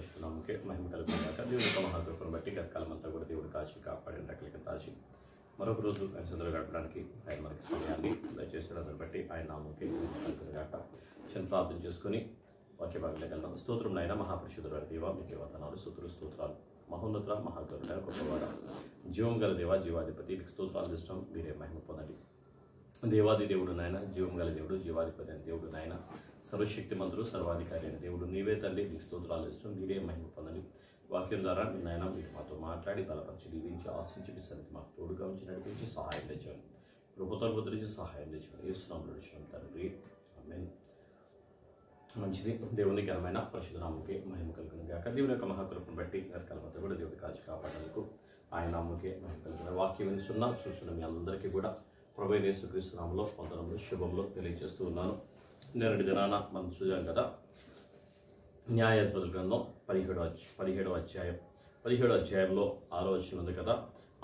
పరిశుద్ధ నామముకే మహిమ కలుగును గాక. దేవుని యొక్క మహాకృపను బట్టి గతకాలమంతా కూడా దేవుడు కాచి కాపాడిన రెక్కలకి తాచి మరొక రోజు ఆయన సందులో గడపడానికి ఆయన మనకి సమయాన్ని దయచేసడాన్ని బట్టి ఆయన నామముకే మహిమ కలుగును గాక. చిన్న ప్రార్థన చేసుకుని వాక్య భాగంలోకి వెళ్దాం. స్తోత్రం నాయన మహాపరిశుద్ధుడు దేవ, మీకే వందనాలు, స్తోత్రాలు. మహోన్నత మహాగరుడైన గొప్పవాడ, జీవం గల దేవ, జీవాధిపతి, మీకు స్తోత్రాలు ఇష్టం. మీరే మహిమ పొందండి. దేవాది దేవుడు నాయన, జీవం గల దేవుడు, జీవాధిపతి అయిన దేవుడు నాయన, సర్వశక్తి మంత్రులు, సర్వాధికారి అయిన దేవుడు నీవే తండ్రి. మీకు స్తోత్రాలు ఇష్టం. మీరే మహిమ పొందండి. వాక్యం ద్వారా మీ నాయన మీరు మాతో మాట్లాడి బలపరిచి దీవించి ఆశించి మీ సన్నిధి మాకు తోడుగా ఉంచి నడిపించి సహాయం తెచ్చాను. ప్రభుత్వం గురించి సహాయం తెచ్చాను. యేసునామములో నడిచాను తండ్రి, ఆమేన్. మంచిది. దేవుని ఘనమైన పరిశుద్ధ నామముకే మహిమ కలుగును గాక. దేవుని యొక్క మహాకృపను బట్టి గతకాలమంతా కూడా దేవుడి కాచి కాపాడేందుకు ఆయన నామముకే మహిమ కలుగును. వాక్యం వినిస్తున్నా చూస్తున్న మీ అందరికీ కూడా ప్రభువైన యేసుక్రీస్తు నామములో వందనములు శుభములు తెలియజేస్తూ ఉన్నాను. నేటి దినాన మనం చూసాం కదా, న్యాయాధిపతుల గ్రంథం 17వ అధ్యాయం. 17వ అధ్యాయంలో 6వ వచనం ఉంది కదా.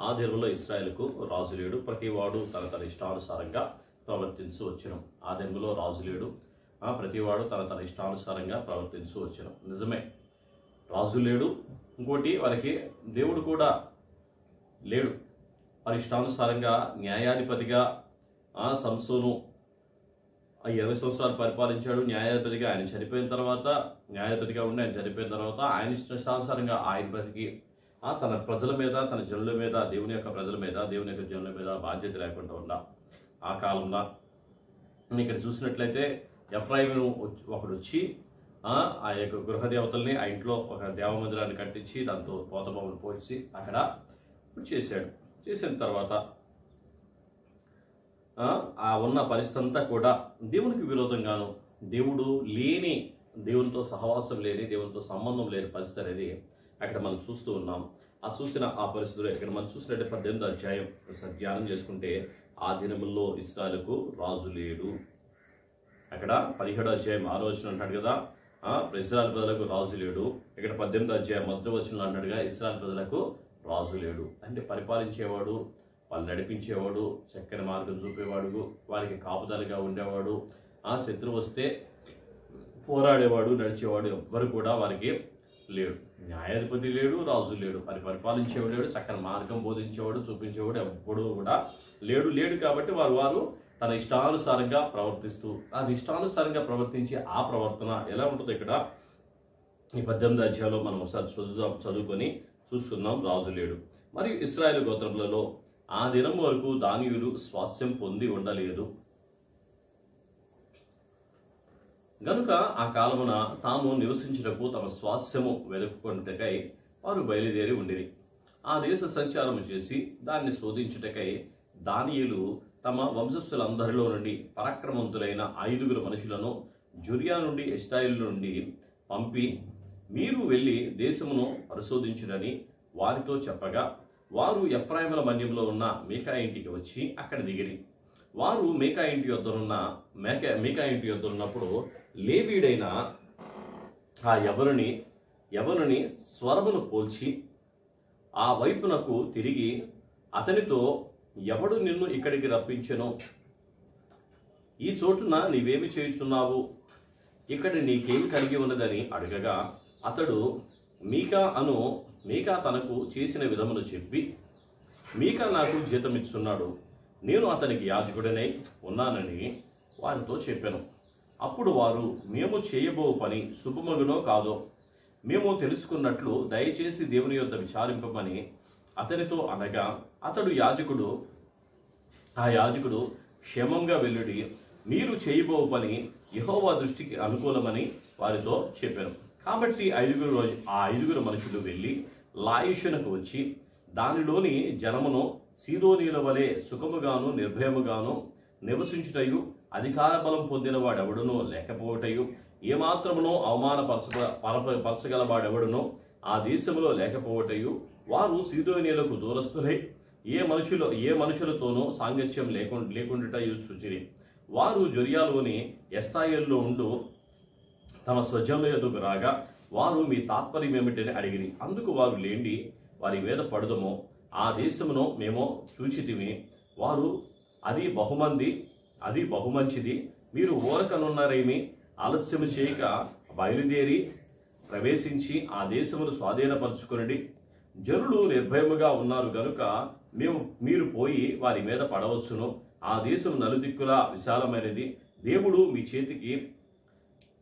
ఆ దినములో ఇశ్రాయేలుకు రాజు లేడు, ప్రతివాడు తన ఇష్టానుసారంగా ప్రవర్తించు వచ్చును. ఆ దినములో రాజు లేడు, ప్రతివాడు తన ఇష్టానుసారంగా ప్రవర్తించు వచ్చును. నిజమే, రాజు లేడు. ఇంకోటి, వారికి దేవుడు కూడా లేడు. వారి ఇష్టానుసారంగా న్యాయాధిపతిగా సంసోను 20 సంవత్సరాలు పరిపాలించాడు. న్యాయాధిపతిగా ఆయన చనిపోయిన తర్వాత, న్యాయాధిపతిగా ఉండి ఆయన చనిపోయిన తర్వాత ఆయన ఇష్టానుసారంగా ఆయన బ్రతికి తన ప్రజల మీద, తన జనుల మీద, దేవుని యొక్క ప్రజల మీద, దేవుని యొక్క జనుల మీద బాధ్యత లేకుండా ఉందా ఆ కాలంలో. ఇక్కడ చూసినట్లయితే ఎఫ్రాయిము ఒకడు వచ్చి ఆ యొక్క గృహదేవతల్ని ఆ ఇంట్లో ఒక దేవమందిరాన్ని కట్టించి దాంతో పోతబొమ్మను పోల్చి అక్కడ చేశాడు. చేసిన తర్వాత ఆ ఉన్న పరిస్థితి అంతా కూడా దేవునికి విరోధంగాను, దేవుడు లేని, దేవునితో సహవాసం లేని, దేవునితో సంబంధం లేని పరిస్థితి అనేది అక్కడ మనం చూస్తూ ఉన్నాం. ఆ చూసిన ఆ పరిస్థితులు ఇక్కడ మనం చూసినట్టు 18వ అధ్యాయం ధ్యానం చేసుకుంటే, ఆ దినముల్లో ఇశ్రాయేలుకు రాజు లేడు. అక్కడ 17వ అధ్యాయం 6వ వచనం అంటాడు కదా, ఇశ్రాయేలు ప్రజలకు రాజు లేడు. ఇక్కడ 18వ అధ్యాయం 1వ వచనంలో అంటాడుగా, ఇశ్రాయేలు ప్రజలకు రాజు లేడు. అంటే పరిపాలించేవాడు, వాళ్ళు నడిపించేవాడు, చక్కని మార్గం చూపేవాడు, వారికి కాపుదలగా ఉండేవాడు, శత్రువు వస్తే పోరాడేవాడు, నడిచేవాడు ఎవ్వరు కూడా వారికి లేడు. న్యాయాధిపతి లేడు, రాజు లేడు, పరిపాలించేవాడు లేడు, చక్కని మార్గం బోధించేవాడు, చూపించేవాడు ఎవ్వడు కూడా లేడు. కాబట్టి వారు తన ఇష్టానుసారంగా ప్రవర్తిస్తూ, అది ఇష్టానుసారంగా ప్రవర్తించి ఆ ప్రవర్తన ఎలా ఉంటుందో ఇక్కడ ఈ 18వ అధ్యాయంలో మనం ఒకసారి చదువుకొని చూసుకుందాం. రాజు లేడు. మరియు ఇశ్రాయేలు గోత్రములలో ఆ దినం వరకు దానియులు స్వాస్థ్యం పొంది ఉండలేదు గనుక ఆ కాలమున తాము నివసించుటకు తమ స్వాస్థ్యము వెతుక్కొనుటకై వారు బయలుదేరి ఉండిరి. ఆ దేశ సంచారము చేసి దాన్ని శోధించుటకై దానియులు తమ వంశస్థులందరిలో నుండి పరాక్రమవంతులైన 5 మనుషులను జురియా నుండి, ఎష్టాయిలు నుండి పంపి, మీరు వెళ్ళి దేశమును పరిశోధించుడని వారితో చెప్పగా, వారు ఎఫ్రాయిముల మన్యంలో ఉన్న మీకా ఇంటికి వచ్చి అక్కడ దిగిరి. వారు మీకా ఇంటి యొద్ద ఉన్నప్పుడు లేవీయుడైన ఆ యవనుని స్వరమును పోల్చి ఆ వైపునకు తిరిగి అతనితో, ఎవడు నిన్ను ఇక్కడికి రప్పించెను? ఈ చోటున నీవేమి చేయుచున్నావు? ఇక్కడ నీకేమి కలిగి ఉన్నదని అడగగా, అతడు మీకా తనకు చేసిన విధమును చెప్పి, మీకా నాకు జీతమిచ్చున్నాడు, నేను అతనికి యాజకుడనై ఉన్నానని వారితో చెప్పాను. అప్పుడు వారు, మేము చేయబో పని శుభమగునో కాదో మేము తెలుసుకున్నట్లు దయచేసి దేవుని యొద్ద విచారింపమని అతనితో అనగా, అతడు ఆ యాజకుడు క్షేమంగా వెళ్ళుడి, మీరు చేయబో పని యెహోవా దృష్టికి అనుకూలమని వారితో చెప్పాను. కాబట్టి ఆ 5 మనుషులు వెళ్ళి లాయిషునకు వచ్చి దానిలోని జనమును సీదోనీల వలె సుఖముగాను నిర్భయముగాను నివసించుటయు, అధికార బలం పొందిన వాడెవడునో లేకపోవటయు, ఏమాత్రమునో అవమానపరచగలవాడెవడునో ఆ దేశములో లేకపోవటయు, వారు సీదోనీలకు దూరస్తులై ఏ మనుషులతోనూ సాంగత్యం లేకుండాటయు చూచిరి. వారు జొరియాలోని ఎష్టాయోలులో ఉండు తమ స్వజనుల యొద్దకు రాగా, వారు మీ తాత్పర్యం ఏమిటని అడిగిరి. అందుకు వారు, లేండి, వారి మీద పడుదమో ఆ దేశమును మేము చూచితిమి. వారు, అది బహుమంచిది, మీరు ఊరకనున్నారేమి? ఆలస్యము చేయక బయలుదేరి ప్రవేశించి ఆ దేశమును స్వాధీనపరచుకొనుడి. జనులు నిర్భయముగా ఉన్నారు గనుక మీరు పోయి వారి మీద పడవచ్చును. ఆ దేశం నలుదిక్కులా విశాలమైనది. దేవుడు మీ చేతికి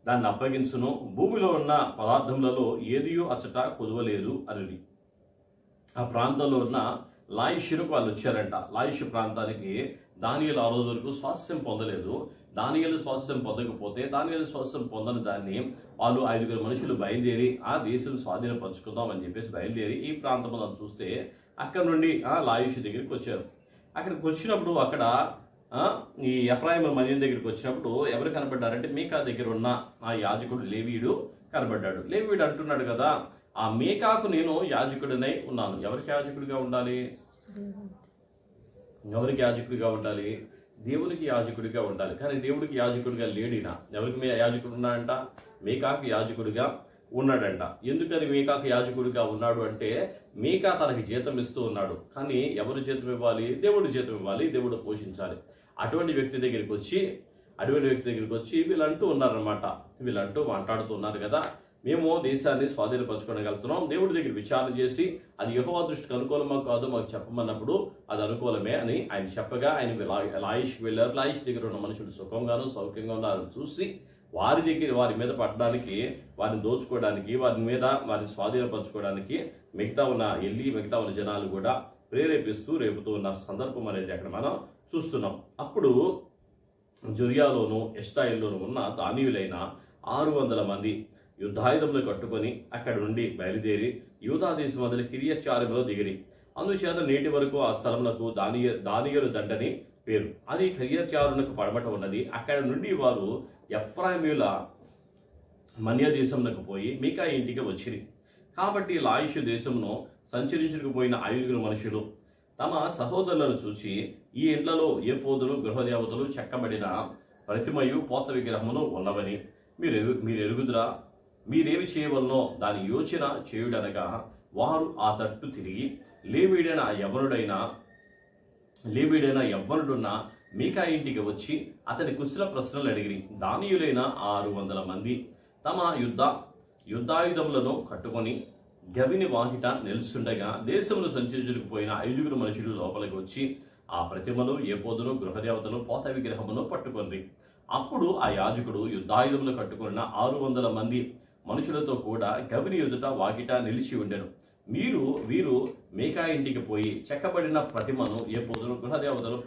దాన్ని అప్పగించును. భూమిలో ఉన్న పదార్థములలో ఏదియూ అచ్చట కొదవలేదు అని. ఆ ప్రాంతంలో ఉన్న లాయిషుకు వాళ్ళు వచ్చారంట. లాయిషు ప్రాంతానికి దానియేలు ఆ రోజు వరకు స్వాస్థ్యం పొందలేదు. దానియేలు స్వాస్థ్యం పొందకపోతే దానియేలు స్వాస్థ్యం పొందని దాన్ని వాళ్ళు 5 మనుషులు బయలుదేరి ఆ దేశం స్వాధీనపరచుకుందాం అని చెప్పేసి బయలుదేరి ఈ ప్రాంతంలో చూస్తే అక్కడ నుండి లాయిషు దగ్గరికి వచ్చారు. అక్కడికి వచ్చినప్పుడు అక్కడ ఈ ఎఫ్రాయిం మన్యం దగ్గరికి వచ్చినప్పుడు ఎవరు కనబడ్డారంటే మీకా దగ్గర ఉన్న ఆ యాజకుడు లేవీయుడు కనబడ్డాడు. లేవీయుడు అంటున్నాడు కదా, ఆ మీకాకు నేను యాజకుడినై ఉన్నాను. ఎవరికి యాజకుడిగా ఉండాలి? ఎవరికి యాజకుడిగా ఉండాలి? దేవునికి యాజకుడిగా ఉండాలి. కానీ దేవుడికి యాజకుడిగా లేడినా. ఎవరికి యాజకుడు ఉన్నాడంట? మీకాకు యాజకుడిగా ఉన్నాడంట. ఎందుకని మీకాకు యాజకుడిగా ఉన్నాడు అంటే మీకా తనకి జీతం ఇస్తూ ఉన్నాడు. కానీ ఎవరు జీతం ఇవ్వాలి? దేవుడు జీతం ఇవ్వాలి, దేవుడు పోషించాలి. అటువంటి వ్యక్తి దగ్గరికి వచ్చి వీళ్ళంటూ ఉన్నారనమాట. వీళ్ళంటూ మాట్లాడుతున్నారు కదా, మేము దేశాన్ని స్వాధీనపరచుకోగలుగుతున్నాం. దేవుడి దగ్గర విచారణ చేసి అది యెహోవా దృష్టికి అనుకూలమో కాదో మాకు చెప్పమన్నప్పుడు అది అనుకూలమే అని ఆయన చెప్పగా ఆయన లాయిష్కి వెళ్ళారు. లాయిష్ దగ్గర ఉన్న మనుషులు సుఖంగాను సౌఖ్యంగా ఉన్నారని చూసి వారి మీద పడడానికి, వారిని దోచుకోవడానికి, వారిని స్వాధీనపరచుకోవడానికి మిగతా ఉన్న జనాలు కూడా రేపుతూ ఉన్న సందర్భం అనేది అక్కడ మనం చూస్తున్నాం. అప్పుడు జొరియాలోను ఎష్టాయిల్లోను ఉన్న దానీయులైన 600 మంది యుద్ధాయుధములు కట్టుకొని అక్కడి నుండి బయలుదేరి యూదా దేశం మొదలు కిరియత్యారీములో దిగిరి. అందుచేత నేటి వరకు ఆ స్థలమునకు దానియేలు దండని పేరు. అది కిరియత్యారీమునకు పడమట ఉన్నది. అక్కడి నుండి వారు ఎఫ్రాయిమీయుల మన్య దేశమునకు పోయి మీకా ఇంటికి వచ్చిరి. కాబట్టి లాయిషు దేశమును సంచరించుకుపోయిన 5 మనుషులు తమ సహోదరులను చూసి ఈ ఇండ్లలో ఏఫోదులు గృహదేవతలు చెక్కబడిన ప్రతిమయు పోత విగ్రహమును ఉన్నవని మీరు ఎరుగుదురా? మీరేమి చేయవలనో దాని యోచన చేయుడనగా వారు ఆ తట్టు తిరిగి లేవీడైన యవ్వనుడున్న మీకా ఇంటికి వచ్చి అతని కుశల ప్రశ్నలు అడిగిరి. దానీయులైన 600 మంది తమ యుద్ధాయుధములను కట్టుకొని గవిని వాకిట నిలుచుండగా దేశమును సంచరించుకుపోయిన 5 మనుషులు లోపలికి వచ్చి ఆ ప్రతిమను ఏపోదును గృహదేవతను పోత విగ్రహమును పట్టుకొంది. అప్పుడు ఆ యాజకుడు యుద్ధాయుధములు కట్టుకున్న 600 మంది మనుషులతో కూడా గవిని ఎదుట వాకిట నిలిచి ఉండెను. వీరు మీకా ఇంటికి పోయి చెక్కబడిన ప్రతిమను ఏపోదును గృహదేవతలు